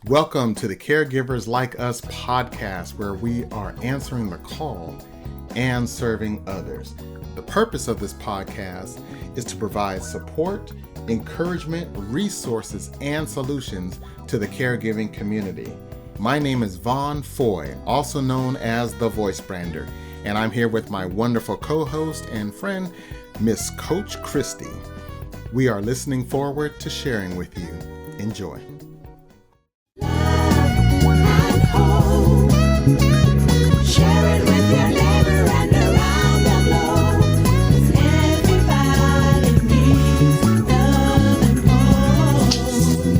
Welcome to the Caregivers Like Us podcast, where we are answering the call and serving others. The purpose of this podcast is to provide support, encouragement, resources, and solutions to the caregiving community. My name is Vaughn Foy, also known as the Voice Brander, and I'm here with my wonderful co-host and friend, Miss Coach Christy. We are listening forward to sharing with you. Enjoy.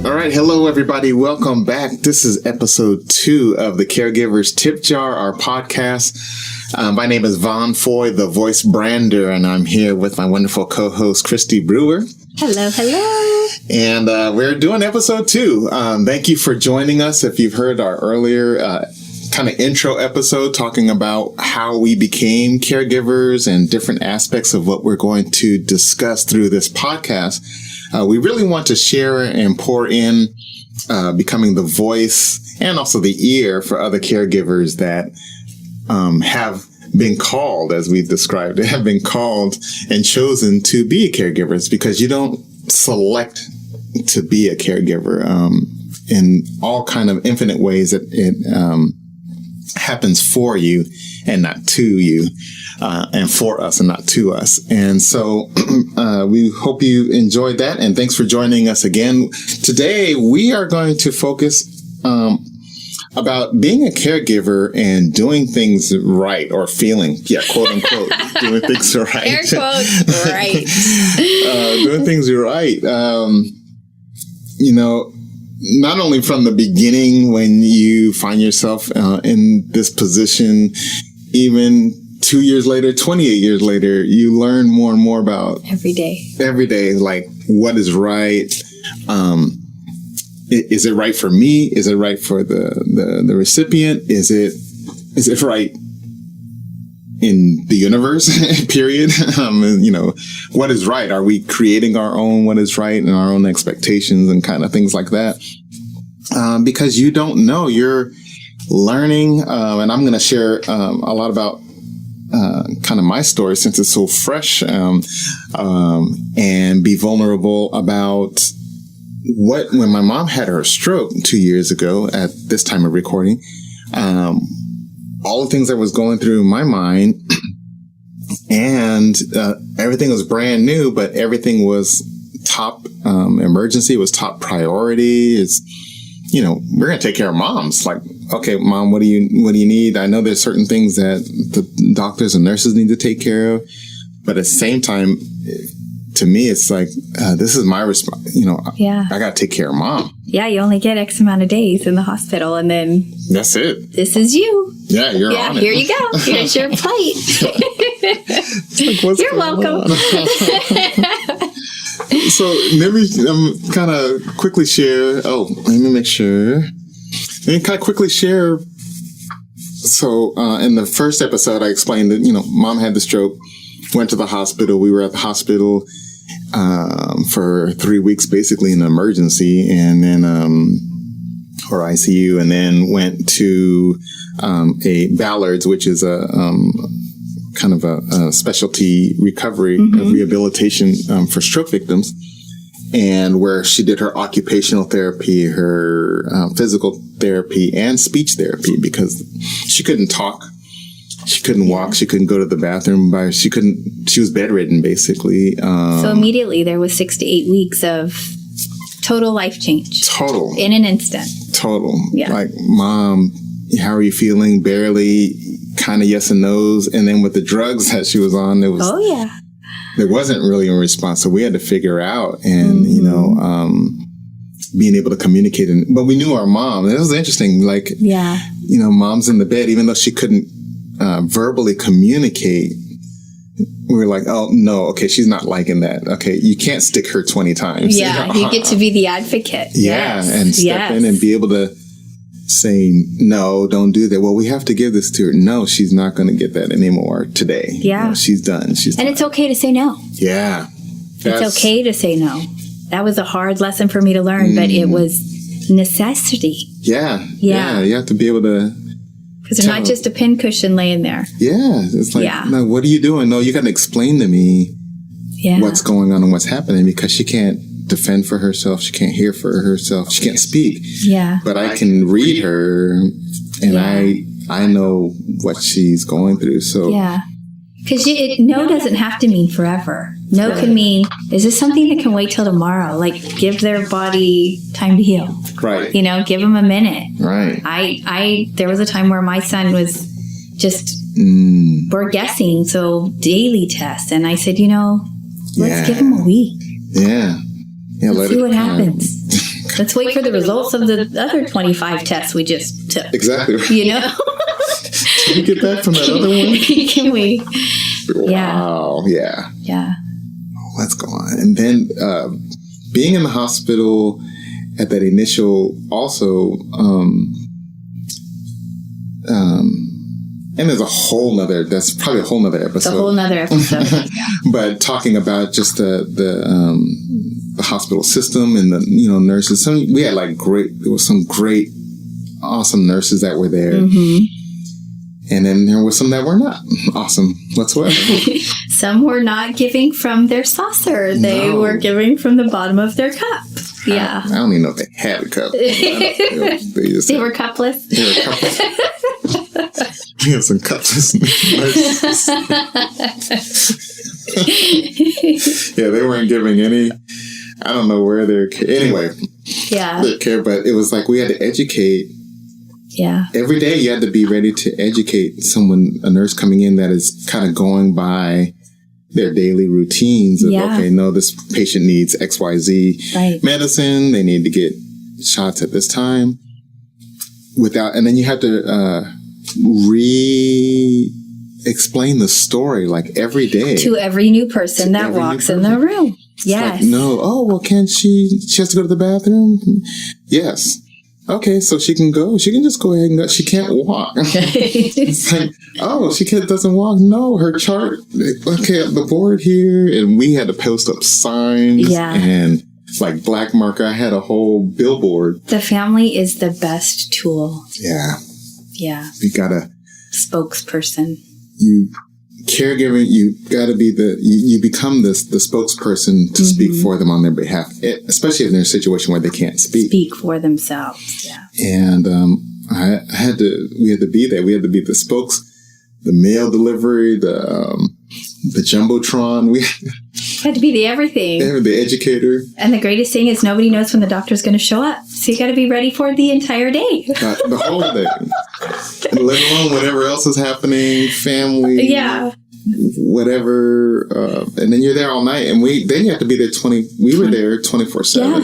All right. Hello, everybody. Welcome back. This is episode 2 of the Caregivers Tip Jar, our podcast. My name is Vaughn Foy, the Voice Brander, and I'm here with my wonderful co-host, Christy Brewer. Hello, hello. And we're doing episode 2. Thank you for joining us. If you've heard our earlier kind of intro episode talking about how we became caregivers and different aspects of what we're going to discuss through this podcast, we really want to share and pour in becoming the voice and also the ear for other caregivers that have been called, as we've described it, have been called and chosen to be caregivers, because you don't select to be a caregiver in all kind of infinite ways. It happens for you and not to you, and for us and not to us. And so we hope you enjoyed that, and thanks for joining us again. Today we are going to focus about being a caregiver and doing things right, or feeling, quote unquote, doing things right. Air quotes, right. Doing things right. Not only from the beginning when you find yourself in this position, even 2 years later, 28 years later, you learn more and more about every day, like what is right. Is it right for me? Is it right for the recipient? Is it right in the universe? Period. What is right? Are we creating our own what is right and our own expectations and kind of things like that? Because you don't know, you're learning. And I'm going to share a lot about kind of my story since it's so fresh, and be vulnerable about when my mom had her stroke 2 years ago at this time of recording, all the things that was going through my mind, and everything was brand new, but everything was top emergency, was top priority. It's, we're going to take care of moms. Like, okay, mom, what do you need? I know there's certain things that the doctors and nurses need to take care of, but at the same time, to me, it's like, this is my response. I got to take care of mom. Yeah, you only get X amount of days in the hospital, and then that's it. This is you. Yeah, you're on it. Here you go. Here's your plate. You're welcome. So maybe kind of quickly share. Oh, let me make sure. Let me kind of quickly share. So in the first episode, I explained that mom had the stroke, went to the hospital. We were at the hospital for 3 weeks, basically in an emergency, and then or ICU, and then went to a Ballard's, which is a kind of a specialty recovery rehabilitation for stroke victims, and where she did her occupational therapy, her physical therapy, and speech therapy, because she couldn't talk. She couldn't walk. She couldn't go to the bathroom. She was bedridden, basically. So immediately there was 6 to 8 weeks of total life change. Total. In an instant. Total. Yeah. Like, mom, how are you feeling? Barely, kind of yes and no's. And then with the drugs that she was on, there wasn't really a response. So we had to figure out, and, being able to communicate. But we knew our mom. It was interesting. Like, mom's in the bed, even though she couldn't verbally communicate. We were like, oh, no, okay, she's not liking that. Okay, you can't stick her 20 times. Yeah, you get to be the advocate. Yeah, and step in and be able to say, no, don't do that. Well, we have to give this to her. No, she's not going to get that anymore today. Yeah. She's done. And it's okay to say no. Yeah. It's okay to say no. That was a hard lesson for me to learn, but it was necessity. Yeah. Yeah. You have to be able to. Because they're not just a pincushion laying there. Yeah. It's like, no, what are you doing? No, you got to explain to me what's going on and what's happening, because she can't defend for herself. She can't hear for herself. She can't speak. Yeah. But I can read her, and I know what she's going through. So yeah. Because no doesn't have to mean forever. No can mean, is this something that can wait till tomorrow? Like, give their body time to heal. Right. You know, give them a minute. Right. There was a time where my son was just, we're guessing, so daily tests. And I said, let's give him a week. Yeah. Let's see what happens. Let's wait for the results of the other 25 tests we just took. Exactly. Can you get that from that other one? Can we? Wow. Yeah. Yeah. Let's go on. And then being in the hospital at that initial also, and there's that's probably a whole nother episode. It's a whole nother episode. But talking about just the hospital system and the nurses. We had there was some great, awesome nurses that were there. Mm-hmm. And then there were some that were not awesome whatsoever. Some were not giving from their saucer. They were giving from the bottom of their cup. Yeah. I don't even know if they had a cup. They were cupless. They were cupless. We have some cupless nurses. Yeah, they weren't giving any. I don't know where they're. Anyway. Yeah. Their care, but it was like we had to educate. Yeah. Every day you had to be ready to educate a nurse coming in that is kind of going by their daily routines of, okay, no, this patient needs XYZ medicine. They need to get shots at this time and then you have to explain the story every day. To every new person that walks in the room. Yes. Can't she has to go to the bathroom? Yes. Okay, so she can go. She can just go ahead and go. She can't walk. It's like, she doesn't walk. No, her chart. Okay, the board here, and we had to post up signs and black marker. I had a whole billboard. The family is the best tool. Yeah. Yeah. You gotta spokesperson. Caregiving, you gotta be you become the spokesperson to speak for them on their behalf, especially if they're in a situation where they can't speak for themselves. Yeah. And we had to be there. We had to be the mail delivery, the jumbotron. We had to be the everything. The educator. And the greatest thing is nobody knows when the doctor's going to show up. So you got to be ready for the entire day. The whole day. And let alone whatever else is happening, family. Yeah. Whatever. And then you're there all night. And then you have to be there we were there 24/7. Yeah.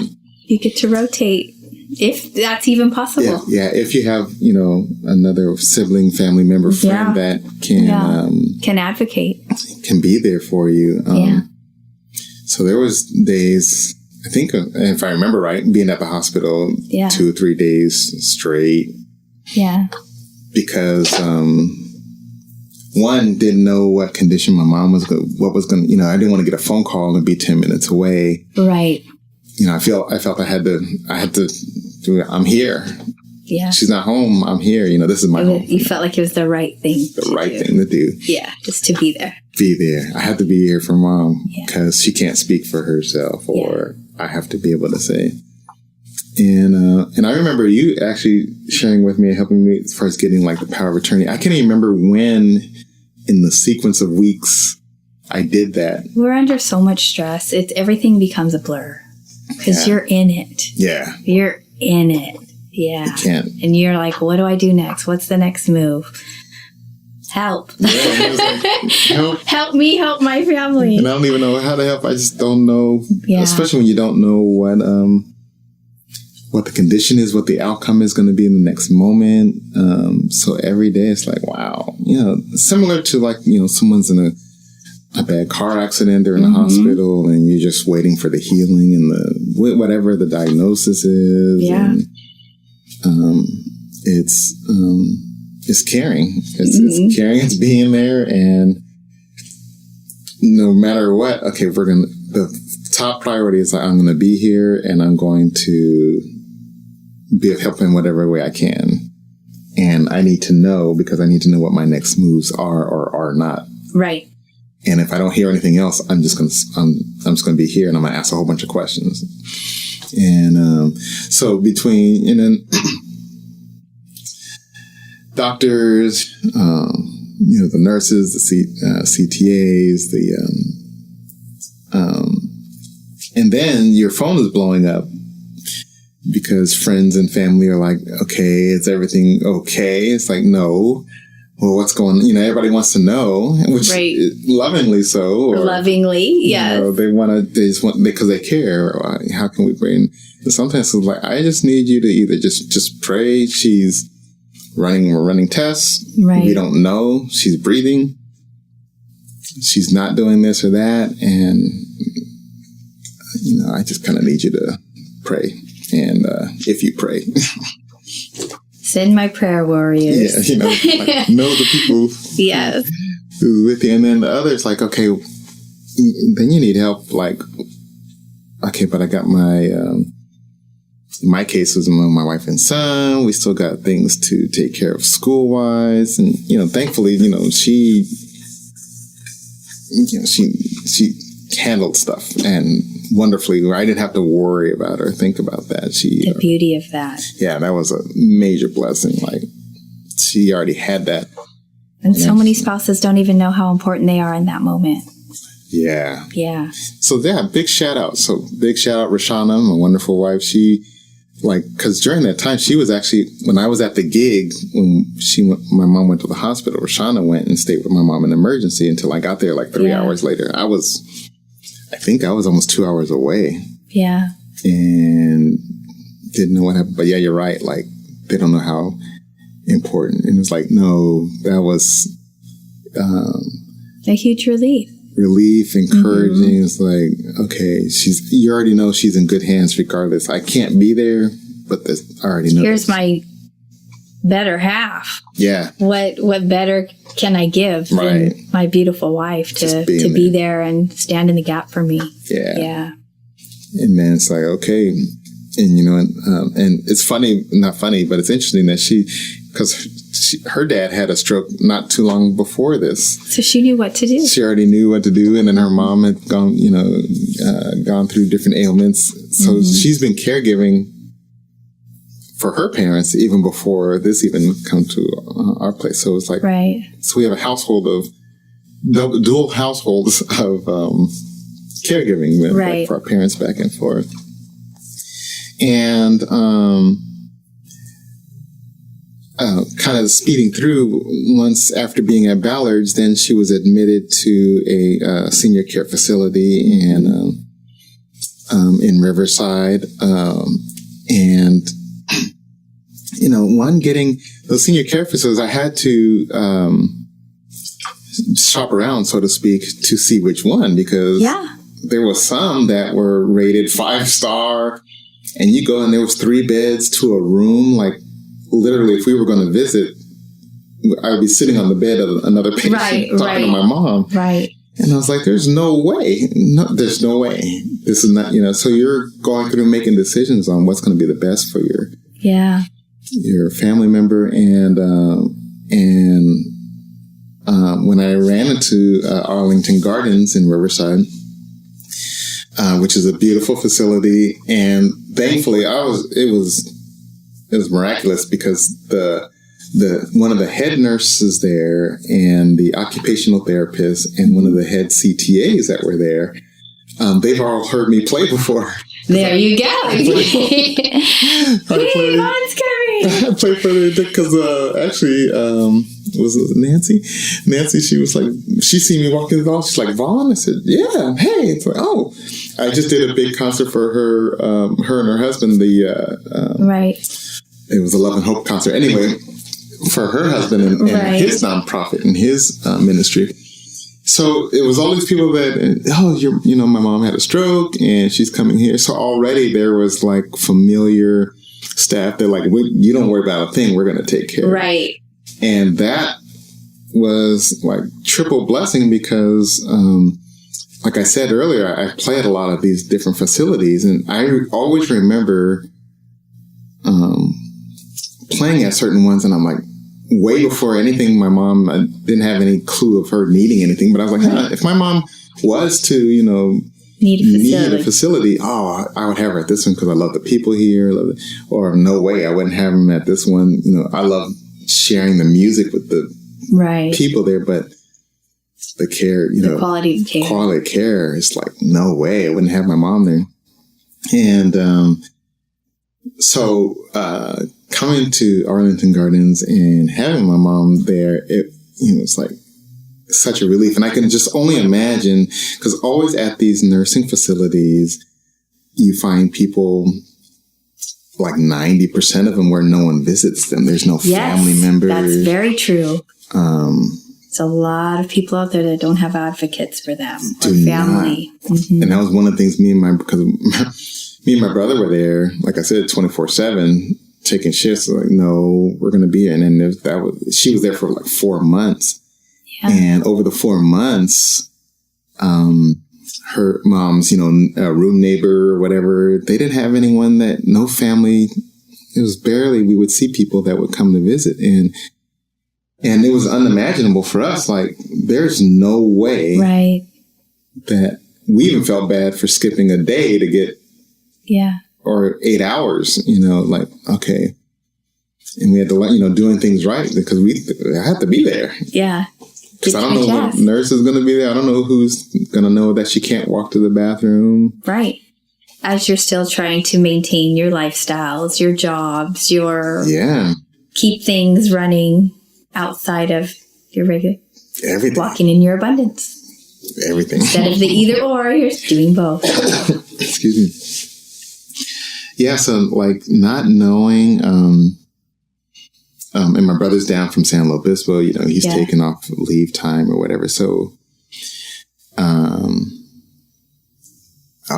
You get to rotate. If that's even possible. Yeah. If you have, another sibling, family member, friend that can advocate, can be there for you. So there was days, I think, if I remember right, being at the hospital 2 or 3 days straight. Yeah. Because one, didn't know what condition my mom was going. I didn't want to get a phone call and be 10 minutes away. Right. I felt I had to do it. I'm here. Yeah. She's not home. I'm here. This is my home. You felt like it was the right thing. Thing to do. Yeah. Just to be there. Be there. I have to be here for mom because she can't speak for herself, or I have to be able to say. And I remember you actually sharing with me and helping me as far as getting the power of attorney. I can't even remember when in the sequence of weeks I did that. We're under so much stress. Everything becomes a blur because you're in it. Yeah. You're in it. Yeah. You can't. And you're like, what do I do next? What's the next move? Help. Help. Help me help my family. And I don't even know how to help. I just don't know. Yeah. Especially when you don't know what the condition is, what the outcome is going to be in the next moment. So every day it's like, wow. Similar to someone's in a bad car accident, they're in the hospital and you're just waiting for the healing and whatever the diagnosis is. Yeah. And, it's caring. It's caring. It's being there, and no matter what, okay, the top priority is I'm going to be here, and I'm going to be of help in whatever way I can. And I need to know, because I need to know what my next moves are or are not. Right. And if I don't hear anything else, I'm just going to be here and I'm going to ask a whole bunch of questions. And so between, and then doctors, the nurses, the CTAs, and then your phone is blowing up because friends and family are like, okay, is everything okay? It's like, no. Well, what's going on? Everybody wants to know, which right. Lovingly so. Or, lovingly, yes. They just want, because they care. Or, how can we bring? And sometimes it's like, I just need you to either just pray. We're running tests. Right. We don't know. She's breathing. She's not doing this or that. And, I just kind of need you to pray. And if you pray. Send my prayer warriors. Yeah, know the people. Yes. Who's with you. And then the others like, okay, then you need help. Like, okay, but I got my, in my case was my wife and son. We still got things to take care of school wise. And, thankfully, she handled stuff and wonderfully. I didn't have to worry about or think about that. The beauty of that. Yeah, that was a major blessing. Like, she already had that. And so many spouses don't even know how important they are in that moment. Yeah. Yeah. So, big shout out. Big shout out, Rashana, my wonderful wife. Because during that time, she was actually, when I was at the gig, when my mom went to the hospital, Rashana went and stayed with my mom in emergency until I got there 3 hours later. I think I was almost 2 hours away. Yeah. And didn't know what happened. But yeah, you're right. Like, they don't know how important. And it's like, no, that was a huge relief. Relief, encouraging. Mm-hmm. It's like, okay, you already know she's in good hands regardless. I can't be there, but I already know. Here's my better half. Yeah. What better can I give than my beautiful wife to be there and stand in the gap for me? Yeah. Yeah. And then it's like, okay. And, and it's not funny, but it's interesting that because her dad had a stroke not too long before this. So she knew what to do. She already knew what to do. And then her mom had gone through different ailments. So she's been caregiving for her parents even before this even come to our place. So it's like, so we have a household of dual households of caregiving with, for our parents back and forth. And kind of speeding through, once after being at Ballard's, then she was admitted to a senior care facility in Riverside. And getting those senior care facilities, I had to shop around, so to speak, to see which one, because there were some that were rated 5-star, and you go and there was 3 beds to a room. Like, literally, if we were going to visit, I would be sitting on the bed of another patient talking to my mom. Right. And I was like, there's no way. No, there's no way. This is not, so you're going through making decisions on what's going to be the best for your family member. And when I ran into Arlington Gardens in Riverside, which is a beautiful facility, and thankfully it was miraculous, because the one of the head nurses there and the occupational therapist and one of the head CTAs that were there, they've all heard me play before. There you go. Hey, Mom's coming. I played for them because actually, was it Nancy? Nancy, she was like, she seen me walking the dog. She's like, Vaughn? I said, yeah. Hey. It's like, oh. I just did a big concert for her and her husband. It was a Love and Hope concert. Anyway, for her husband and his nonprofit and his ministry. So it was all these people that, my mom had a stroke and she's coming here. So already there was like familiar staff. They're like, you don't worry about a thing. We're going to take care of it. Right. And that was like triple blessing, because, like I said earlier, I play at a lot of these different facilities, and I always remember playing at certain ones, and I'm like, way before anything, my mom, I didn't have any clue of her needing anything, but I was like, if my mom was to, need a facility, I would have her at this one because I love the people here, or no way, I wouldn't have them at this one. I love sharing the music with the people there, but the care, the quality of care, it's like, no way, I wouldn't have my mom there. And so coming to Arlington Gardens and having my mom there, it's like such a relief. And I can just only imagine, because always at these nursing facilities, you find people, like 90% of them, where no one visits them. There's no family members. That's very true. There's a lot of people out there that don't have advocates for them or family. Mm-hmm. And that was one of the things because me and my brother were there, like I said, 24/7, taking shifts. Like, no, we're going to be here. And then she was there for like 4 months. Yeah. And over the 4 months, her mom's, room neighbor or whatever, they didn't have anyone, no family. It was barely, we would see people that would come to visit. And it was unimaginable for us. Like, there's no way that we even felt bad for skipping a day to get, or 8 hours, like, okay. And we had to, doing things right because I had to be there. Yeah. Because I don't know what nurse is going to be there. I don't know who's going to know that she can't walk to the bathroom. Right. As you're still trying to maintain your lifestyles, your jobs, keep things running outside of your regular, everything, walking in your abundance. Everything. Instead of the either or, you're doing both. Excuse me. Yeah, so like not knowing, and my brother's down from San Luis Obispo, he's taking off leave time or whatever. So, all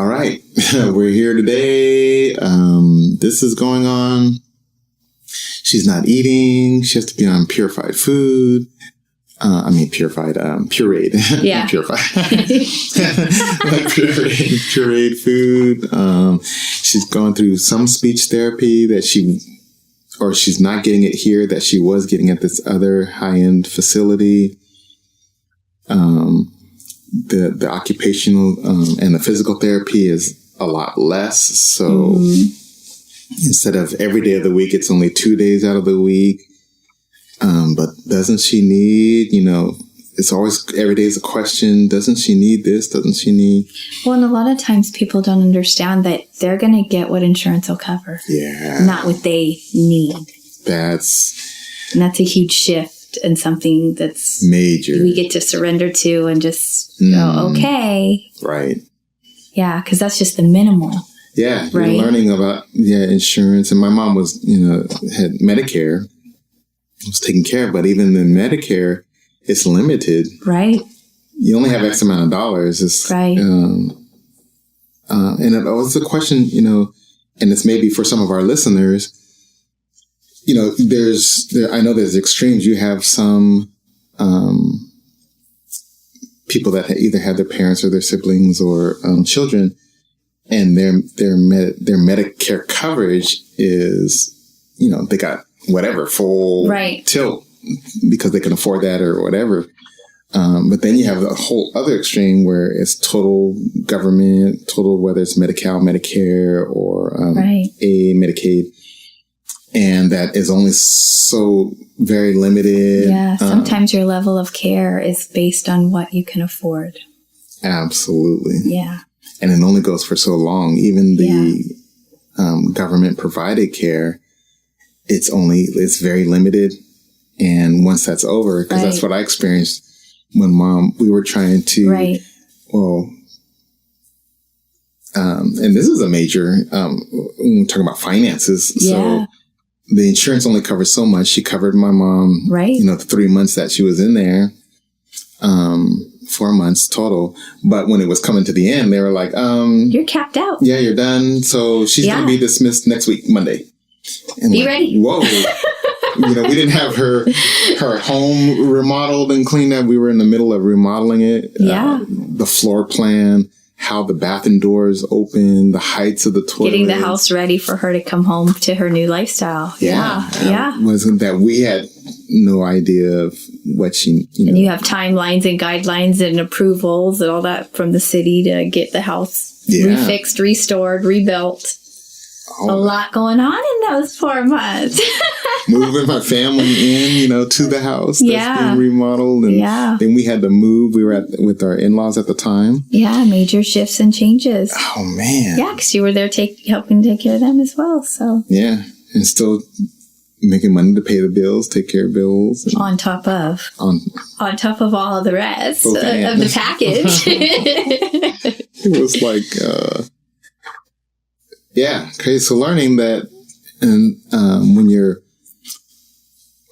right, we're here today. This is going on. She's not eating. She has to be on purified food. Pureed. Yeah. Purified. Like pureed food. She's going through some speech therapy that she's not getting it here that she was getting at this other high-end facility. The occupational and the physical therapy is a lot less. So instead of every day of the week, it's only 2 days out of the week. But doesn't she need, it's always, every day is a question. Doesn't she need this? Doesn't she need? Well, and a lot of times people don't understand that they're going to get what insurance will cover. Yeah. Not what they need. That's a huge shift and something that's major. We get to surrender to and just go, okay. Right. Yeah. Cause that's just the minimal. Yeah. Right? You're learning about, insurance. And my mom was, had Medicare. Was taken care of, but even the Medicare, it's limited. Right. You only have X amount of dollars. It's, right. And it's a question, and it's maybe for some of our listeners, I know there's extremes. You have some people that either have their parents or their siblings or children, and their Medicare coverage is, they got whatever, full tilt because they can afford that or whatever. But then you have a whole other extreme where it's total government, whether it's Medi-Cal, Medicare, or Medicaid. And that is only so very limited. Yeah, sometimes your level of care is based on what you can afford. Absolutely. Yeah. And it only goes for so long. Even the government provided care, it's very limited. And once that's over, because that's what I experienced when we were trying to, and this is a major, when we're talking about finances. So the insurance only covers so much. She covered my mom, the 3 months that she was in there, 4 months total. But when it was coming to the end, they were like, you're capped out. Yeah, you're done. So she's going to be dismissed next week, Monday. And be ready. Whoa. We didn't have her home remodeled and cleaned up. We were in the middle of remodeling it. Yeah. The floor plan how the bathroom doors open, the heights of the toilet. Getting the house ready for her to come home to her new lifestyle. Yeah. Wasn't that we had no idea of what she, And you have timelines and guidelines and approvals and all that from the city to get the house refixed, restored, rebuilt. A lot going on in those 4 months. Moving my family in, to the house that's being remodeled. And then we had to move. We were with our in-laws at the time. Yeah, major shifts and changes. Oh, man. Yeah, because you were there helping take care of them as well. So yeah, and still making money to pay the bills, take care of bills. And on top of all of the rest of the package. It was like... okay. So learning that, and when your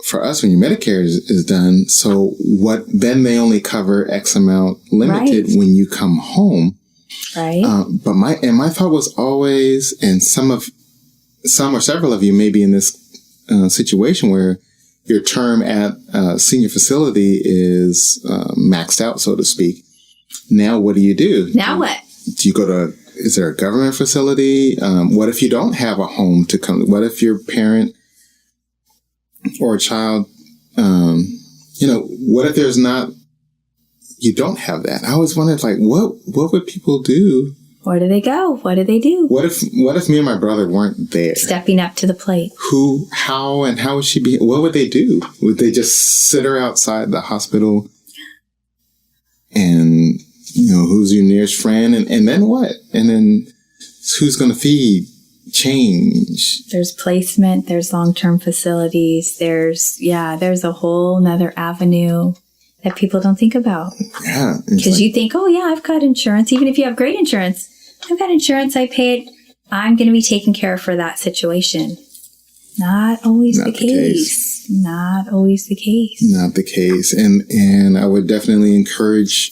Medicare is done, so then they only cover X amount limited when you come home. Right. But my thought was always, and some or several of you may be in this situation where your term at a senior facility is maxed out, so to speak. Now, what do? Now what? Do you go to... Is there a government facility? What if you don't have a home to come? What if your parent or a child, what if there's not, you don't have that? I always wondered, like, what would people do? Where do they go? What do they do? What if me and my brother weren't there? Stepping up to the plate. How would she be? What would they do? Would they just sit her outside the hospital and... who's your nearest friend, and then what? And then who's going to feed? Change. There's placement. There's long-term facilities. There's a whole nother avenue that people don't think about. Yeah. Because you think, oh yeah, I've got insurance. Even if you have great insurance, I've got insurance. I pay it. I'm going to be taken care of for that situation. Not always the case. Not always the case. Not the case. And I would definitely encourage...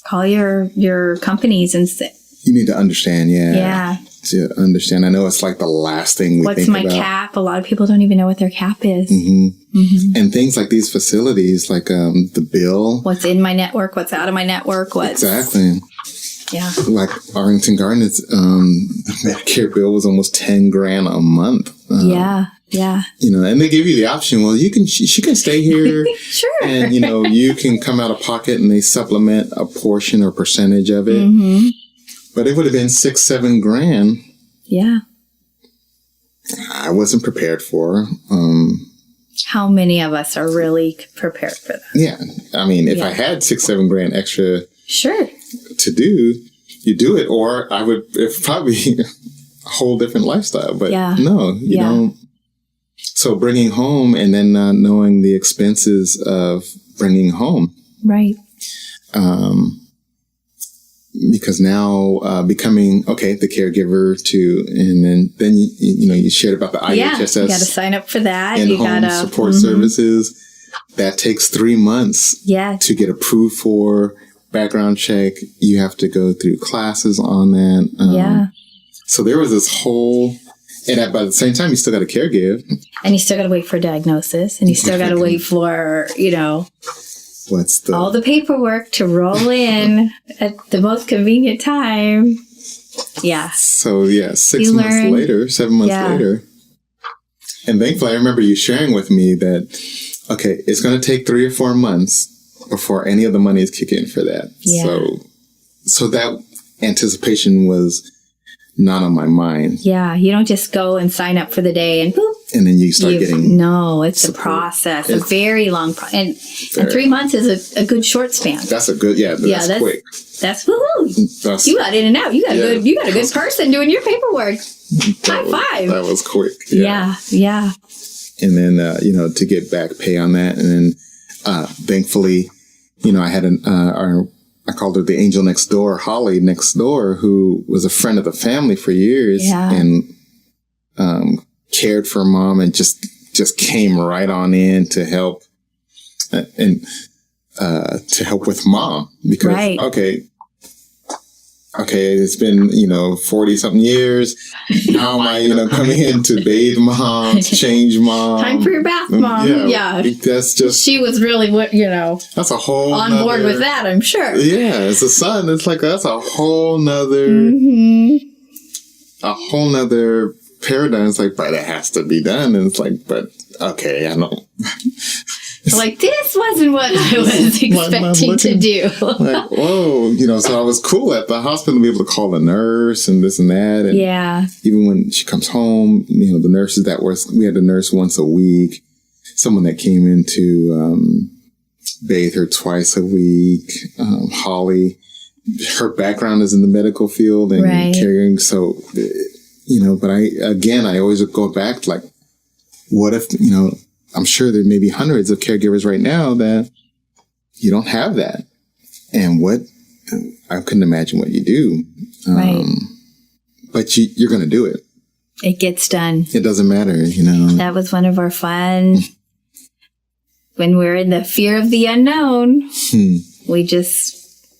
Call your companies and say... You need to understand, Yeah. To understand. I know it's like the last thing we think about. What's my cap? A lot of people don't even know what their cap is. Mm-hmm. Mm-hmm. And things like these facilities, like the bill. What's in my network? What's out of my network? Exactly. Yeah. Like Arlington Gardens, the Medicare bill was almost $10,000 a month. Yeah. And they give you the option. Well, she can stay here. Sure. And, you can come out of pocket and they supplement a portion or percentage of it. Mm-hmm. But it would have been $6-7 grand. Yeah. I wasn't prepared for. How many of us are really prepared for that? Yeah. I mean, if I had $6-7 grand extra. Sure. To do, you do it, or it's probably a whole different lifestyle. But no, you don't. So bringing home and then not knowing the expenses of bringing home. Right. Because now becoming, the caregiver too. And then you shared about the IHSS. Yeah, you got to sign up for that. In-home support services. That takes 3 months to get approved for. Background check. You have to go through classes on that. So there was this whole... And by the same time, you still got to caregive. And you still got to wait for a diagnosis. And you still got to wait for, all the paperwork to roll in at the most convenient time. Yeah. So, 7 months later. And thankfully, I remember you sharing with me that, it's going to take 3 or 4 months before any of the monies kick in for that. Yeah. So that anticipation was not on my mind. Yeah, you don't just go and sign up for the day and boop. And then you start getting... No, it's support. A process, a very long process. And 3 months is a good short span. That's a good, that's quick. That's woohoo. You got in and out. You got a good person doing your paperwork. High five. That was quick. Yeah. And then, to get back pay on that. And then, thankfully, I had I called her the angel next door, Holly next door, who was a friend of the family for years and cared for Mom and just came right on in to help to help with Mom because okay, it's been, 40 something years. How am I, coming in to bathe mom, change mom? Time for your bath, mom. Yeah. That's just. She was really, that's a whole on board with that, I'm sure. Yeah. It's a son. It's like, that's a whole nother. A whole nother paradigm. It's like, but it has to be done. And it's like, but okay, I know. Like, this wasn't what I was expecting to do. Like, whoa, so I was cool at the hospital to be able to call a nurse and this and that. And even when she comes home, the nurses we had a nurse once a week, someone that came in to bathe her twice a week. Holly, her background is in the medical field and caring. So, but I always go back to like, what if, I'm sure there may be hundreds of caregivers right now that you don't have that. And I couldn't imagine what you do. But you're going to do it. It gets done. It doesn't matter, That was one of our fun, when we're in the fear of the unknown,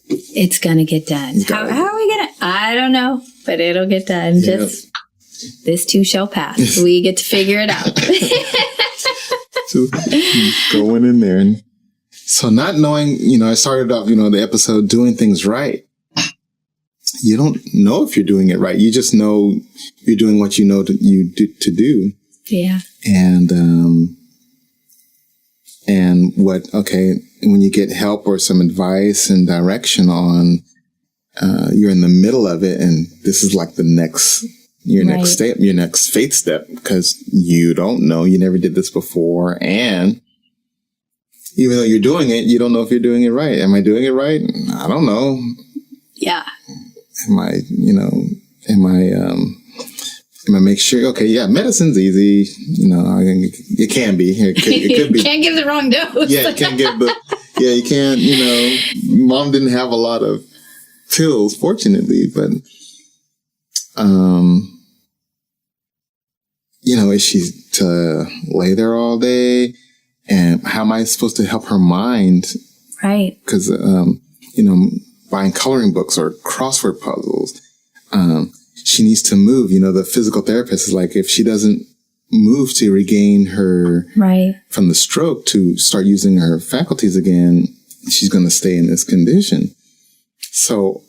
it's going to get done. How are we going to? I don't know, but it'll get done. Yep. This too shall pass. We get to figure it out. Just going in there. And so not knowing, I started off, the episode doing things right. You don't know if you're doing it right. You just know you're doing what you know to do. Yeah. And when you get help or some advice and direction on, you're in the middle of it and this is like your next step, your next faith step, because you don't know, you never did this before. And even though you're doing it, you don't know if you're doing it right. Am I doing it right? I don't know. Yeah. Am I make sure? Okay. Yeah. Medicine's easy. It can be, it could be. Can't give the wrong dose. Yeah. You can't give you can't, mom didn't have a lot of pills, fortunately, but, is she to lay there all day? And how am I supposed to help her mind? Right. Because, buying coloring books or crossword puzzles, she needs to move. The physical therapist is like, if she doesn't move to regain her, from the stroke to start using her faculties again, she's going to stay in this condition. So,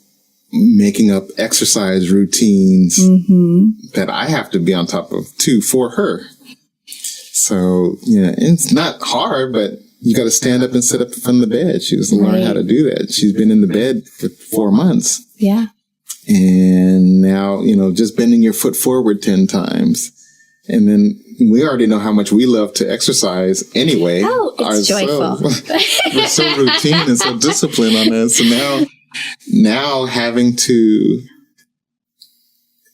making up exercise routines that I have to be on top of too for her. So, it's not hard, but you got to stand up and sit up from the bed. She was to learn how to do that. She's been in the bed for 4 months. Yeah. And now, just bending your foot forward 10 times. And then we already know how much we love to exercise anyway. Oh, it's joyful. We're so routine and so disciplined on that. So now having to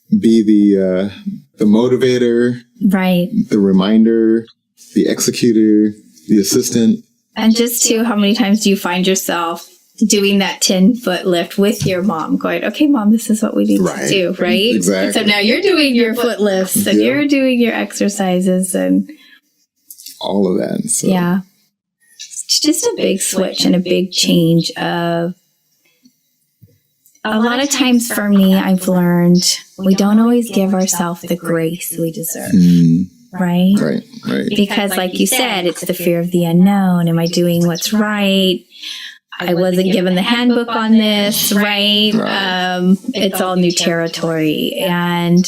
be the motivator, the reminder, the executor, the assistant. And just how many times do you find yourself doing that 10-foot lift with your mom, going, okay, mom, this is what we need to do, right? Exactly. So now you're doing your foot lifts and you're doing your exercises and all of that. So. Yeah. It's just a big switch and a big change of, a lot of times for me, I've learned we don't always give ourselves the grace we deserve. Right? Right. Because like you said, it's the fear of the unknown. Am I doing what's right? I wasn't given the handbook on this, right? It's all new territory. And,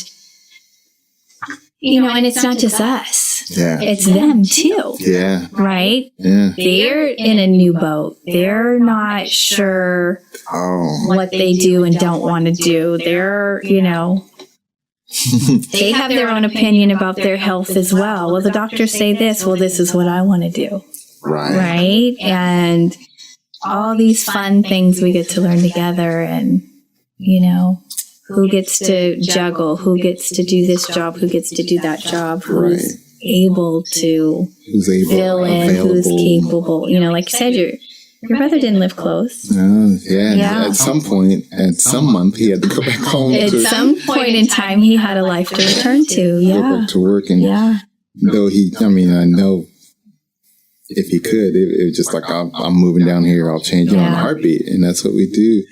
and it's not just us. Yeah. It's them too. Yeah. Right? Yeah. They're in a new boat. They're not sure what they do and don't want to do. They're, they have their own opinion about their health as well. Well, the doctors say this. Well, this is what I want to do. Right? And all these fun things we get to learn together and, who gets to juggle, who gets to do this job, who gets to do that job, who's able to fill in, who's capable. Like you said, your brother didn't live close. Yeah. At some point, some month, he had to go back home. At some point in time, he had a life to return to. Go back to work. And though I know if he could, it was just like, I'm moving down here, I'll change you on a heartbeat. And that's what we do.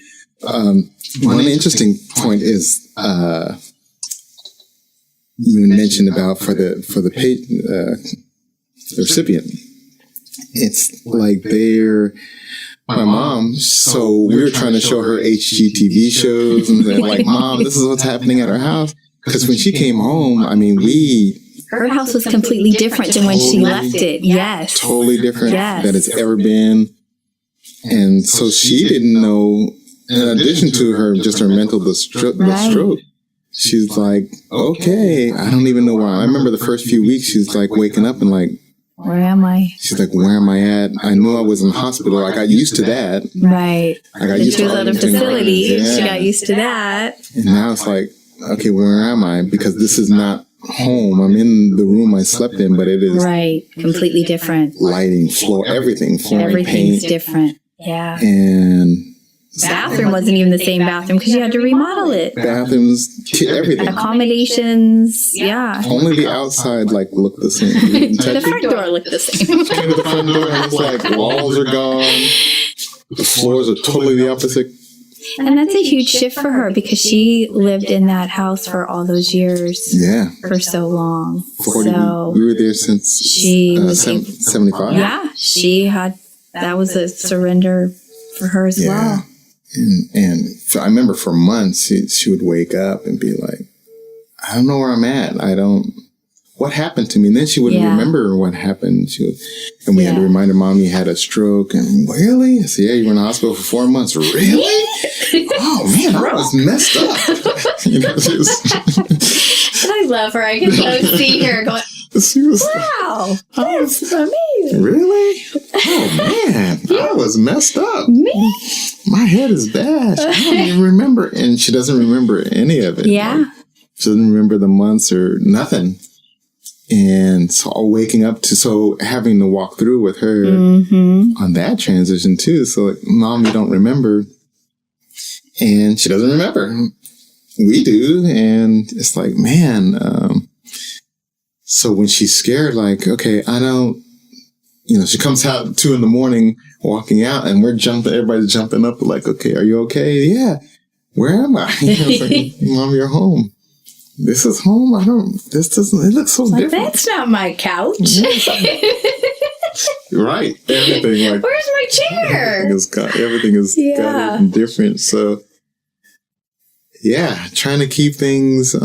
One interesting point is you mentioned about for the recipient. It's like my mom. So we were trying to show her HGTV shows and they're like, Mom, this is what's happening at our house. Because when she came home, I mean, her house was completely different than when she left it. Yes. Totally different than it's ever been. And so she didn't know, in addition to her mental, the stroke, she's like, okay, I don't even know why. I remember the first few weeks, she's like waking up and like, where am I? She's like, where am I at? I knew I was in the hospital. I got used to that. Right. I got used to she was at a facility. Yeah. She got used to that. And now it's like, okay, where am I? Because this is not home. I'm in the room I slept in, but it is completely different. Lighting, floor, everything, everything's paint. different. Yeah. And bathroom wasn't even the same bathroom because you had to remodel it. Bathrooms, everything. Accommodations, yeah. Only the outside looked the same. The front door looked the same. Came to the front door and it's like walls are gone. The floors are totally the opposite. And that's a huge shift for her because she lived in that house for all those years. Yeah. For so long. 40. So we were there since she was 75. Yeah. That was a surrender for her as well. And so I remember for months, she would wake up and be like, I don't know where I'm at. What happened to me? And then she wouldn't remember what happened. And we had to remind her, Mom, you had a stroke. And really? I said, yeah, you were in the hospital for 4 months. Really? Oh, man, I was messed up. And I love her. I can see her going, wow, that's amazing. Really? Oh, man, I was messed up. Me? My head is bad. I don't even remember. And she doesn't remember any of it. Yeah. She doesn't remember the months or nothing. And so waking up having to walk through with her on that transition too. So like, Mom, you don't remember. And she doesn't remember. We do. And it's like, man, so when she's scared, like, okay, I don't, she comes out at 2 a.m, walking out and everybody's jumping up like, okay, are you okay? Yeah. Where am I? It's like, Mom, you're home. This is home. It looks so different. That's not my couch. Right. Everything. Where's my chair? Everything is gotten different. So, trying to keep things,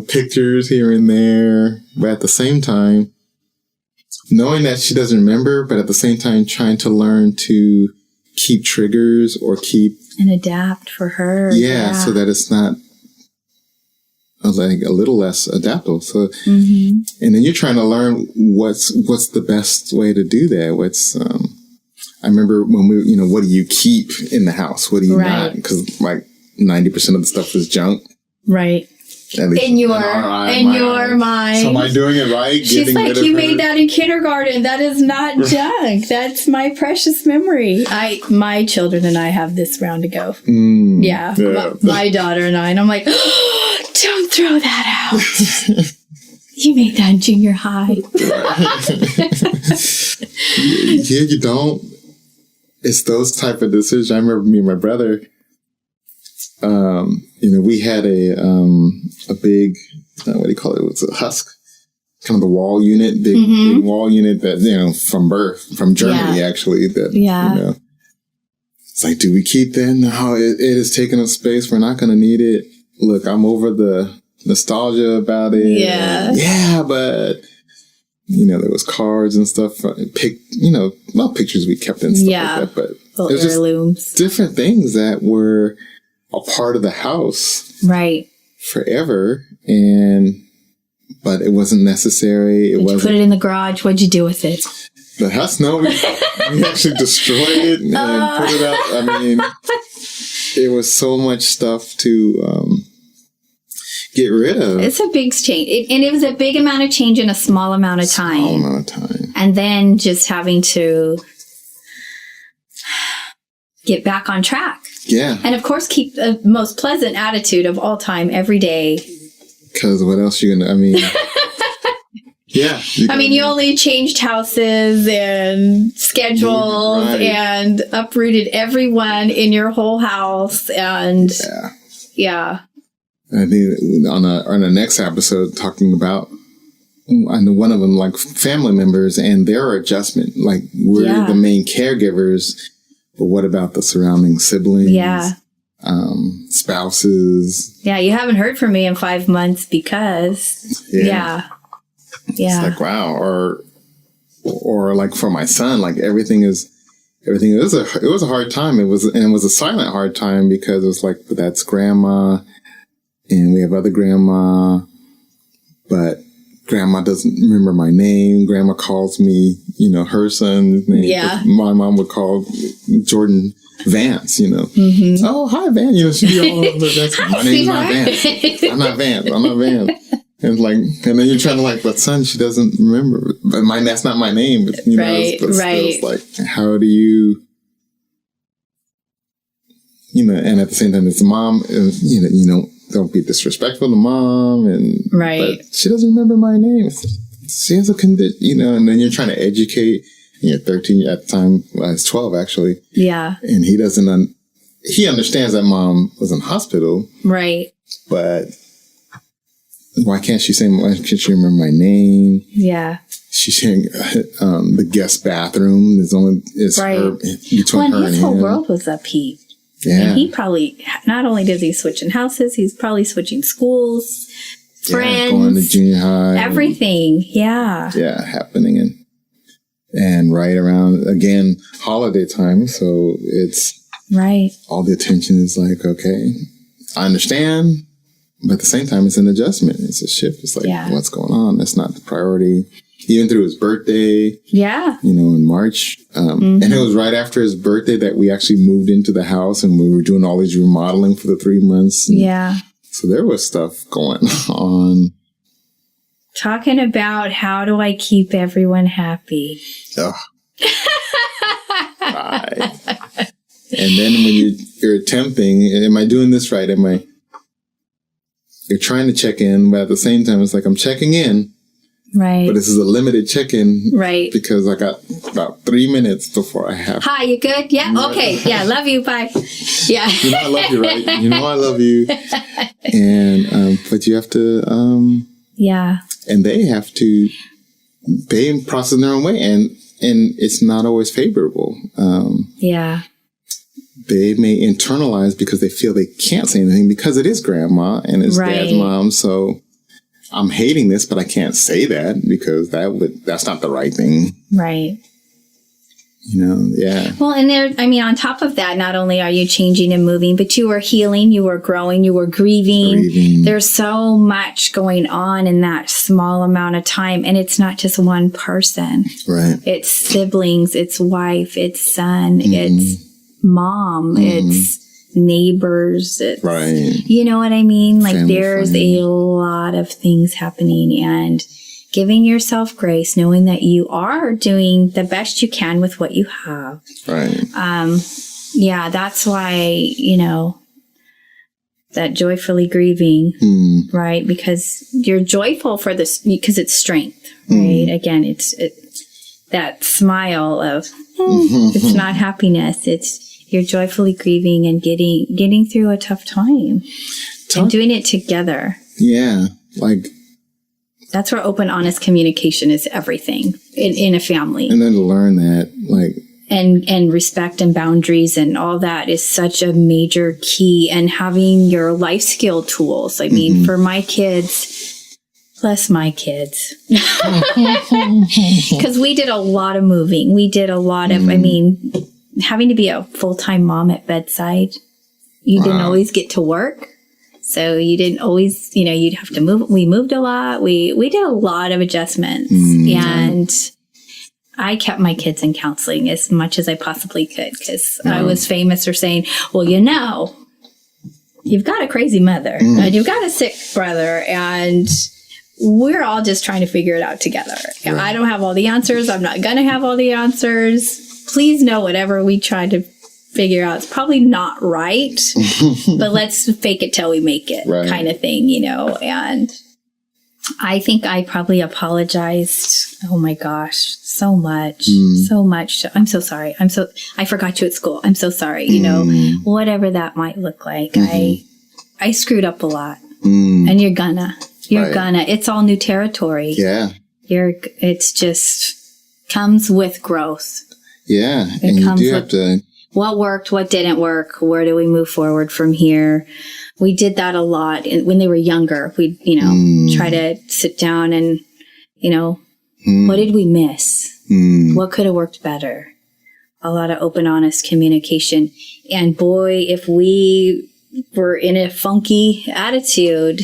pictures here and there, but at the same time, knowing that she doesn't remember, but at the same time, trying to learn to keep triggers or and adapt for her. So that it's not like a little less adaptable. So, and then you're trying to learn what's the best way to do that. I remember when what do you keep in the house? What do you not? Because 90% of the stuff is junk. Right. In your mind. So am I doing it right? She's like, you made that in kindergarten. That is not junk. That's my precious memory. My children and I have this round to go. My daughter and I. And I'm like, don't throw that out. You made that in junior high. You don't. It's those type of decisions. I remember me and my brother, we had a big, what do you call it? It was a husk, kind of the wall unit, big wall unit that, from Germany, actually, that, it's like, do we keep that? No, it is taking up space. We're not going to need it. Look, I'm over the nostalgia about it. Yeah, but, there was cards and stuff, not pictures we kept and stuff like that, but little heirlooms. Just different things that were a part of the house. Right. Forever. But it wasn't necessary. You put it in the garage. What'd you do with it? The house, no, we actually destroyed it and put it up. I mean, it was so much stuff to get rid of. It's a big change. And it was a big amount of change in a small amount of time. And then just having to get back on track. Yeah. And of course, keep the most pleasant attitude of all time every day. Because what else you going to, Yeah. You only changed houses and schedules and uprooted everyone in your whole house. And yeah. I think on the next episode, talking about, I know one of them, like family members and their adjustment. Like, we're the main caregivers, but what about the surrounding siblings? Yeah. Spouses. Yeah, you haven't heard from me in 5 months because. Yeah. It's like, wow. Or like for my son, like everything. It was a hard time. It was a silent hard time because it was like, that's grandma and we have other grandma, but grandma doesn't remember my name. Grandma calls me, her son's name. Yeah. My mom would call Jordan Vance, Mm-hmm. Oh, hi, Vance. She'd be all over the my name's not Vance. I'm not Vance. And and then you're trying to but son, she doesn't remember. But that's not my name. But, right. It's like, how do you, and at the same time, it's mom, don't be disrespectful to mom. But she doesn't remember my name. She has a condition, and then you're trying to educate. And you're 13 at the time. I was 12, actually. Yeah. And he doesn't, he understands that mom was in hospital. Right. But why can't she remember my name? Yeah. She's saying the guest bathroom is her, between her and him. His whole world was upheaved. Yeah. And he probably, not only does he switching houses, he's probably switching schools, friends. Going to junior high. Everything. Yeah. Yeah, happening. And right around, again, holiday time. So it's all the attention is like, okay, I understand. But at the same time, it's an adjustment. It's a shift. It's like, what's going on? That's not the priority. Even through his birthday. Yeah. In March. And it was right after his birthday that we actually moved into the house and we were doing all these remodeling for the 3 months. Yeah. So there was stuff going on. Talking about how do I keep everyone happy? Oh. Right. And then when you're attempting, am I doing this right? You're trying to check in, but at the same time, it's like I'm checking in. Right. But this is a limited check-in. Right. Because I got about 3 minutes before I have. Hi, you good? Yeah. Okay. Yeah. Love you. Bye. Yeah. I love you, right? I love you. And, but you have to, yeah. And they process in their own way. And it's not always favorable. Yeah. They may internalize because they feel they can't say anything because it is grandma and it's dad's mom. So I'm hating this, but I can't say that because that's not the right thing. Right. Yeah. Well, and on top of that, not only are you changing and moving, but you are healing, you are growing, you are grieving. There's so much going on in that small amount of time. And it's not just one person. Right. It's siblings, it's wife, it's son, it's mom, it's neighbors, it's, you know what I mean? Like there's a lot of things happening and giving yourself grace, knowing that you are doing the best you can with what you have. Right. Yeah, that's why, that joyfully grieving, right? Because you're joyful for this, because it's strength, right? Again, it's that smile of, it's not happiness. You're joyfully grieving and getting through a tough time and doing it together. Yeah. That's where open, honest communication is everything in a family. And then to learn that, and respect and boundaries and all that is such a major key. And having your life skill tools. I mean, for my kids, bless my kids. Because we did a lot of moving. We did a lot of, having to be a full-time mom at bedside. You didn't always get to work. So you didn't always, you'd have to move. We moved a lot. We did a lot of adjustments. And I kept my kids in counseling as much as I possibly could because I was famous for saying, well, you've got a crazy mother and you've got a sick brother and we're all just trying to figure it out together. Right. I don't have all the answers. I'm not going to have all the answers. Please know whatever we try to figure out, it's probably not right, but let's fake it till we make it kind of thing, and I think I probably apologized. Oh my gosh, so much, so much. I'm so sorry. I forgot you at school. I'm so sorry. You know, whatever that might look like. I screwed up a lot, and you're gonna, it's all new territory. Yeah. It's just comes with growth. Yeah. And you do have to. What worked, what didn't work, where do we move forward from here? We did that a lot when they were younger. We'd, try to sit down and, what did we miss? What could have worked better? A lot of open, honest communication. And boy, if we were in a funky attitude,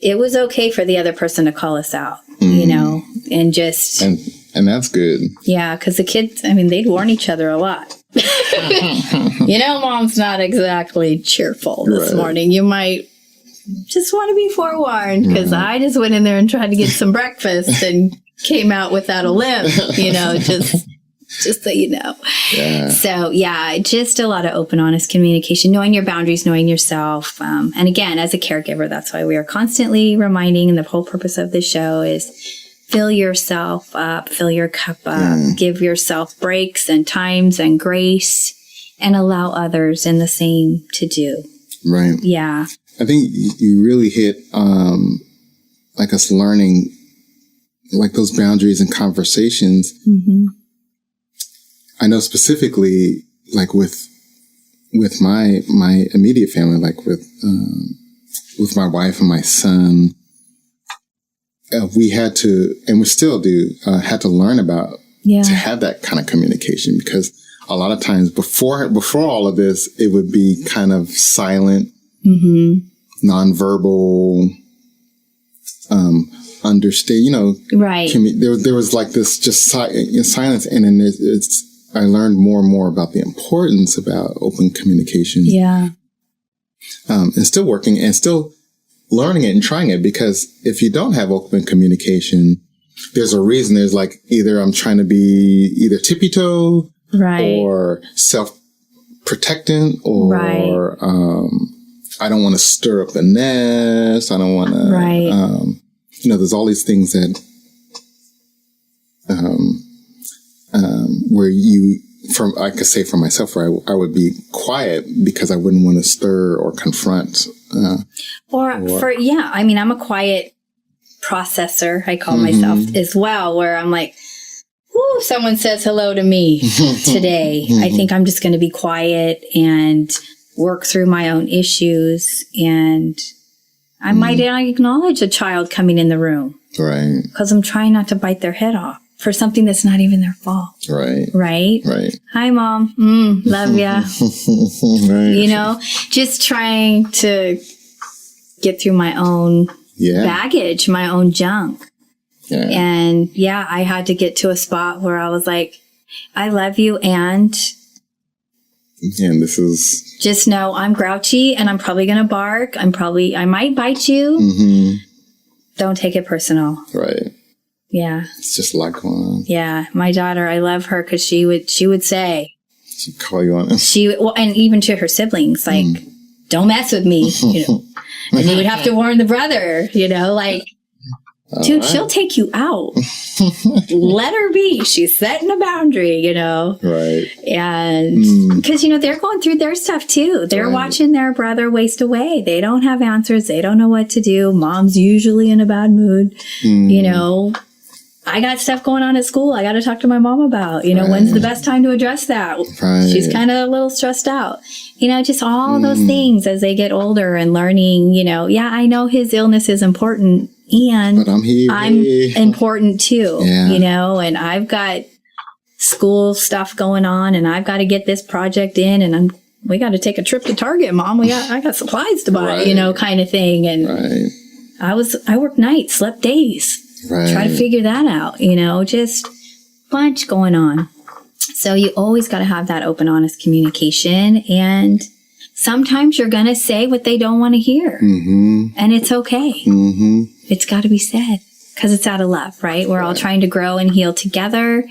it was okay for the other person to call us out, and just... And that's good. Yeah, because the kids, they'd warn each other a lot. Mom's not exactly cheerful this morning. You might just want to be forewarned, because I just went in there and tried to get some breakfast and came out without a limp, just so you know. Yeah. So, just a lot of open, honest communication, knowing your boundaries, knowing yourself. And again, as a caregiver, that's why we are constantly reminding, and the whole purpose of this show is fill yourself up, fill your cup up, give yourself breaks and times and grace, and allow others in the same to do. Right. Yeah. I think you really hit, us learning, those boundaries and conversations. Mm-hmm. I know specifically, with my immediate family, with my wife and my son, we had to, and we still do, had to learn about to have that kind of communication, because a lot of times before all of this, it would be kind of silent, nonverbal, understand, right. There was this just silence. And then I learned more and more about the importance about open communication. Yeah. And still working and still learning it and trying it, because if you don't have open communication, there's a reason. There's either I'm trying to be either tippy-toe, right, or self-protectant, or I don't want to stir up the nest. I don't want to, right. There's all these things that, where I could say for myself, where I would be quiet because I wouldn't want to stir or confront. I'm a quiet processor, I call myself as well, where I'm like, ooh, someone says hello to me today. I think I'm just going to be quiet and work through my own issues. And I might not acknowledge a child coming in the room. Right. Because I'm trying not to bite their head off for something that's not even their fault. Right. Right? Right. Hi, Mom. Love ya. Right. Just trying to get through my own baggage, my own junk. Yeah. And I had to get to a spot where I was like, I love you, and this is... Just know I'm grouchy, and I'm probably going to bark. I might bite you. Mm-hmm. Don't take it personal. Right. Yeah. It's just a lot going on. Yeah. My daughter, I love her, because she would say... She'd call you on it. And even to her siblings, don't mess with me, And you would have to warn the brother, dude, she'll take you out. Let her be. She's setting a boundary, Right. And because, they're going through their stuff too. They're watching their brother waste away. They don't have answers. They don't know what to do. Mom's usually in a bad mood. I got stuff going on at school I got to talk to my mom about. When's the best time to address that? Right. She's kind of a little stressed out. Just all those things as they get older and learning, I know his illness is important, and but I'm important too, and I've got school stuff going on, and I've got to get this project in, and we got to take a trip to Target, Mom. I got supplies to buy, kind of thing. And I worked nights, slept days. Right. Try to figure that out, just bunch going on. So you always got to have that open, honest communication. And sometimes you're going to say what they don't want to hear. Mm-hmm. And it's okay. Mm-hmm. It's got to be said, because it's out of love, right? We're all trying to grow and heal together.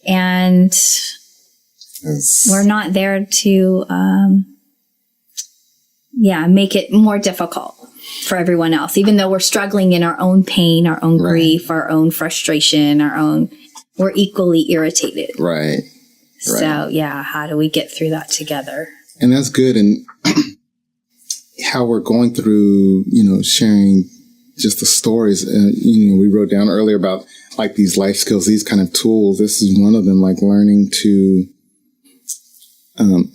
And we're not there to, make it more difficult. for everyone else, even though we're struggling in our own pain, our own grief, our own frustration, we're equally irritated. Right. So yeah, how do we get through that together? And that's good. And how we're going through, sharing just the stories. We wrote down earlier about like these life skills, these kind of tools. This is one of them, like learning to,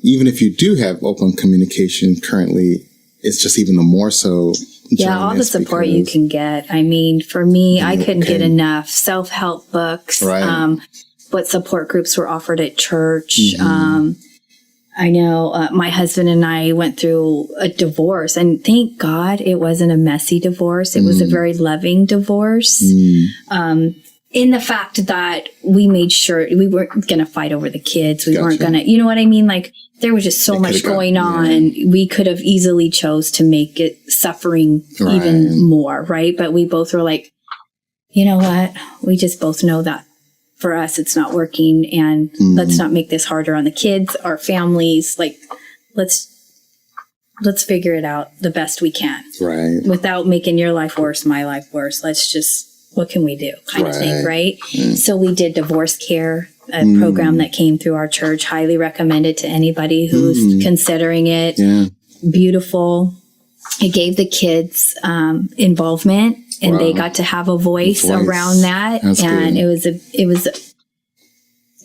even if you do have open communication currently, it's just even the more so. Yeah, all the support you can get. I mean, for me, I couldn't get enough self-help books, what support groups were offered at church. I know my husband and I went through a divorce, and thank God it wasn't a messy divorce. It was a very loving divorce. In the fact that we made sure we weren't going to fight over the kids. We weren't going to, you know what I mean? Like there was just so much going on. We could have easily chose to make it suffering even more. Right. But we both were like, you know what? We just both know that for us, it's not working, and let's not make this harder on the kids, our families. Like, let's figure it out the best we can, without making your life worse, my life worse. Let's just, what can we do, kind of thing, right? So we did divorce care, a program that came through our church. Highly recommended to anybody who's considering it. Beautiful. It gave the kids involvement. And they got to have a voice around that. That's and good.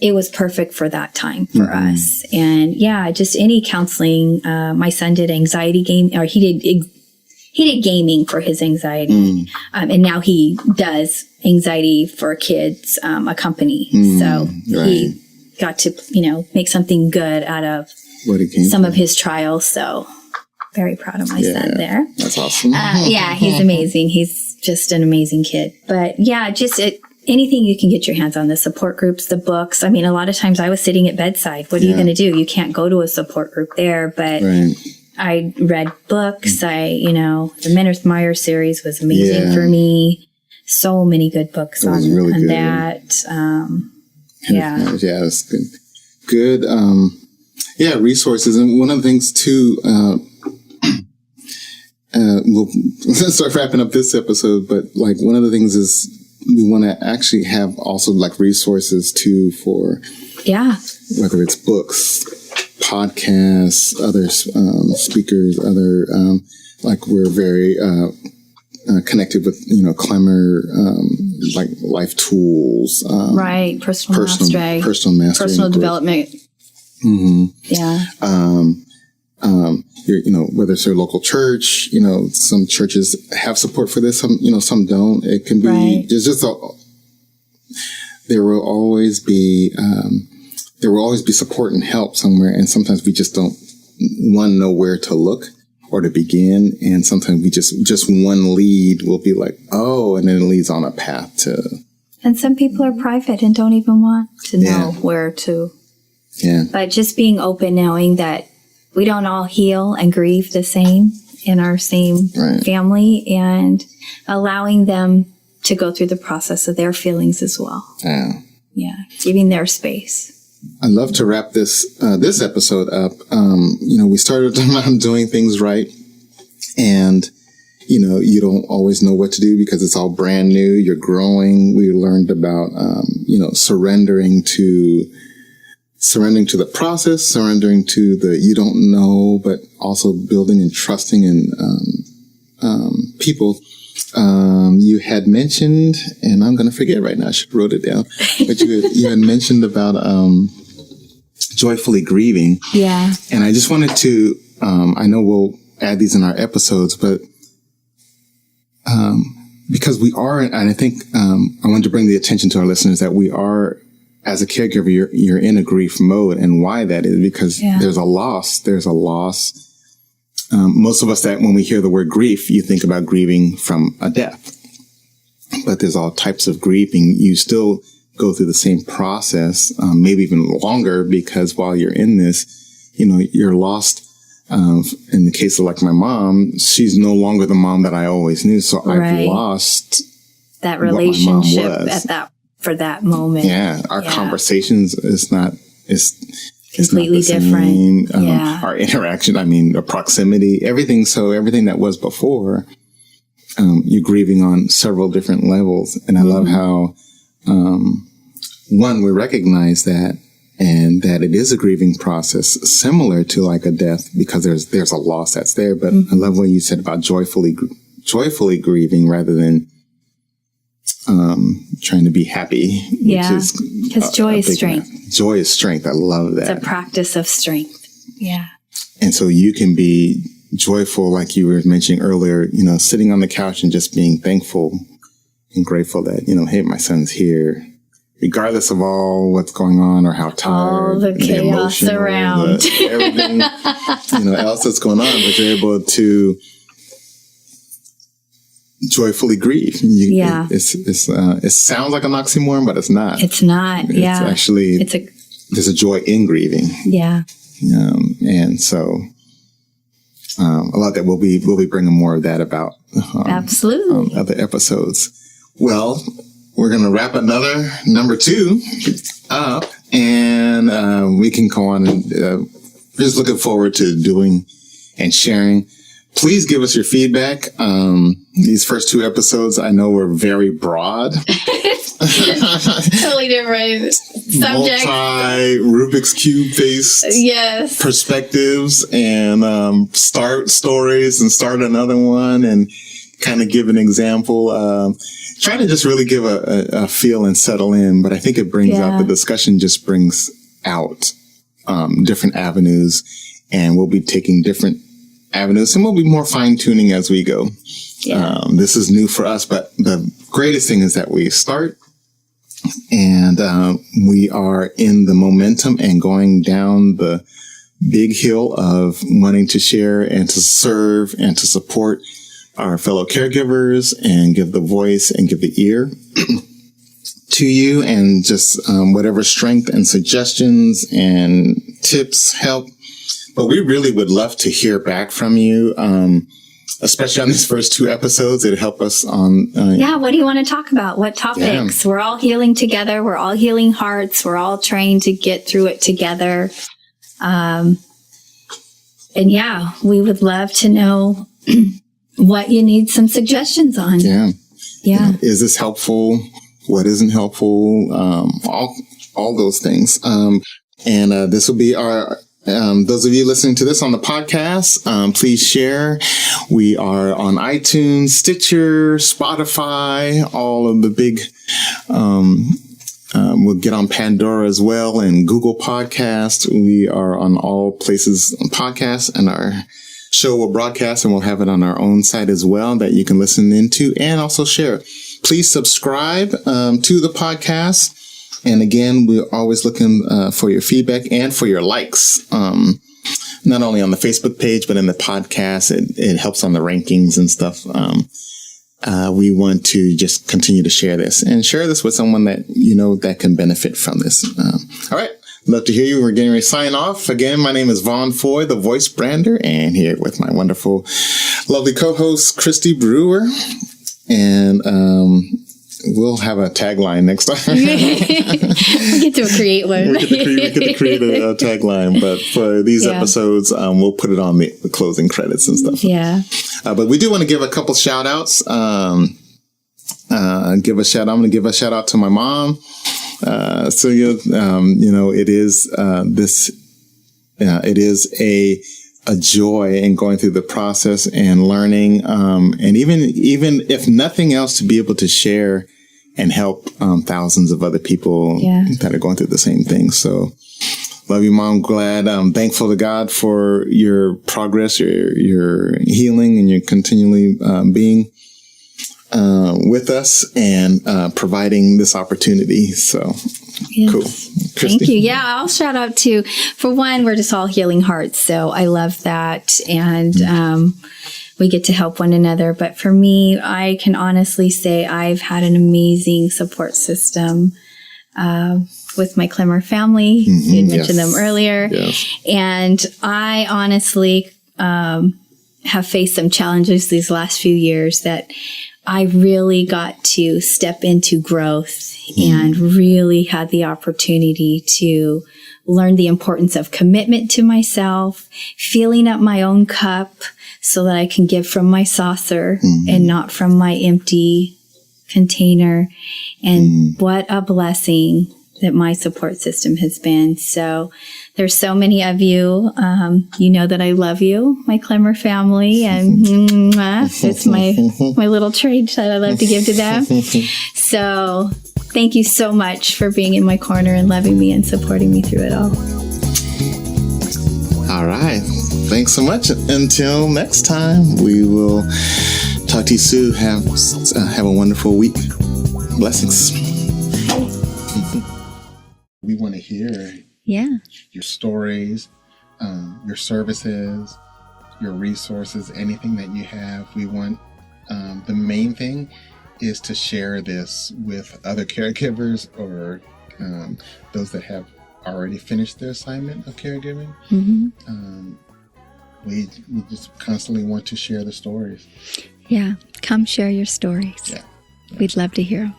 It was perfect for that time for us. And yeah, just any counseling. My son did anxiety game, or he did gaming for his anxiety. And now he does anxiety for kids, a company. So he got to, make something good out of some of his trials. So very proud of my son there. That's awesome. Yeah, he's amazing. He's just an amazing kid. But yeah, just anything you can get your hands on, the support groups, the books. I mean, a lot of times I was sitting at bedside. What are you going to do? You can't go to a support group there, but I read books. The Menard Meyer series was amazing for me. So many good books on that. It's good. Good. Resources. And one of the things too, we'll start wrapping up this episode, but like one of the things is we want to actually have also like resources too for whether it's books, podcasts, other speakers, other like we're very connected with Clemmer, like life tools, personal mastery, personal development. Whether it's your local church, some churches have support for this, some don't. It can be there will always be support and help somewhere. And sometimes we just don't know where to look or to begin. And sometimes we just one lead will be like, oh, and then it leads on a path to. And some people are private and don't even want to know where to. Yeah. But just being open, knowing that we don't all heal and grieve the same in our same family, and allowing them to go through the process of their feelings as well. Yeah. Giving their space. I'd love to wrap this episode up. We started doing things right, and you don't always know what to do because it's all brand new. You're growing. We learned about surrendering to the process, surrendering to the you don't know, but also building and trusting in people. You had mentioned, and I'm going to forget right now, I should have wrote it down, but you had mentioned about joyfully grieving. Yeah. And I just wanted to, I know we'll add these in our episodes, but because we are, and I think I wanted to bring the attention to our listeners that we are, as a caregiver, you're in a grief mode, and why that is because there's a loss. Most of us that when we hear the word grief, you think about grieving from a death, but there's all types of grieving. You still go through the same process, maybe even longer, because while you're in this, you're lost. In the case of like my mom, she's no longer the mom that I always knew. So I've lost that relationship for that moment. Yeah. Our conversations it's completely different. Yeah. Our interaction, the proximity, everything that was before, you're grieving on several different levels. And I love how, one, we recognize that, and that it is a grieving process similar to like a death, because there's a loss that's there. But I love what you said about joyfully grieving rather than trying to be happy. Yeah, because joy is strength. Joy is strength. I love that. It's a practice of strength. Yeah. And so you can be joyful, like you were mentioning earlier, sitting on the couch and just being thankful and grateful that, hey, my son's here, regardless of all what's going on or how tired, all the chaos around, everything, else that's going on, but you're able to joyfully grieve. It sounds like an oxymoron, but it's not. It's not. Yeah. It's actually, there's a joy in grieving. Yeah. And so, a lot that we'll be bringing more of that about. Absolutely. Other episodes. Well, we're going to wrap another number 2 up, and we can go on and just looking forward to doing and sharing. Please give us your feedback. These first 2 episodes, I know, were very broad. Totally different subject. Rubik's Cube based perspectives, and start stories and start another one and kind of give an example. Trying to just really give a feel and settle in, but I think it brings out, the discussion just brings out different avenues, and we'll be taking different avenues, and we'll be more fine-tuning as we go. Yeah. This is new for us, but the greatest thing is that we start, and we are in the momentum and going down the big hill of wanting to share and to serve and to support our fellow caregivers and give the voice and give the ear to you, and just whatever strength and suggestions and tips help. But we really would love to hear back from you, especially on these first 2 episodes. It'd help us on... what do you want to talk about? What topics? Yeah. We're all healing together. We're all healing hearts. We're all trying to get through it together. And we would love to know what you need some suggestions on. Yeah. Is this helpful? What isn't helpful? All those things. And this will be our... those of you listening to this on the podcast, please share. We are on iTunes, Stitcher, Spotify, all of the big, we'll get on Pandora as well, and Google Podcast. We are on all places on podcasts, and our show will broadcast, and we'll have it on our own site as well that you can listen into and also share. Please subscribe to the podcast. And again, we're always looking for your feedback and for your likes, not only on the Facebook page, but in the podcast. It helps on the rankings and stuff. We want to just continue to share this and share this with someone that, that can benefit from this. All right. Love to hear you. We're getting ready to sign off. Again, my name is Vaughn Foy, the voice brander, and here with my wonderful, lovely co-host, Christy Brewer. And, we'll have a tagline next time. We get to create one. We get to create a tagline, but for these episodes, we'll put it on the closing credits and stuff. Yeah. But we do want to give a couple shout outs. I'm going to give a shout out to my mom. Celia, it is a joy in going through the process and learning, and even if nothing else, to be able to share and help thousands of other people that are going through the same thing. So, love you, Mom. Glad, thankful to God for your progress, your healing, and your continually being with us and providing this opportunity. So. Yes. Cool. Christy. Thank you. Yeah, I'll shout out to, for one, we're just all healing hearts. So I love that. And we get to help one another. But for me, I can honestly say I've had an amazing support system with my Clemmer family. Mm-hmm. You had mentioned them earlier. Yes. And I honestly have faced some challenges these last few years that I really got to step into growth and really had the opportunity to learn the importance of commitment to myself, filling up my own cup so that I can give from my saucer and not from my empty container. And what a blessing that my support system has been. So there's so many of you. You know that I love you, my Clemmer family, and it's my little treat that I love to give to them. So thank you so much for being in my corner and loving me and supporting me through it all. All right. Thanks so much. Until next time, we will talk to you soon. Have a wonderful week. Blessings. We want to hear your stories, your services, your resources, anything that you have. We want, the main thing is to share this with other caregivers or those that have already finished their assignment of caregiving. We just constantly want to share the stories. Yeah, come share your stories. Yeah. We'd love to hear them.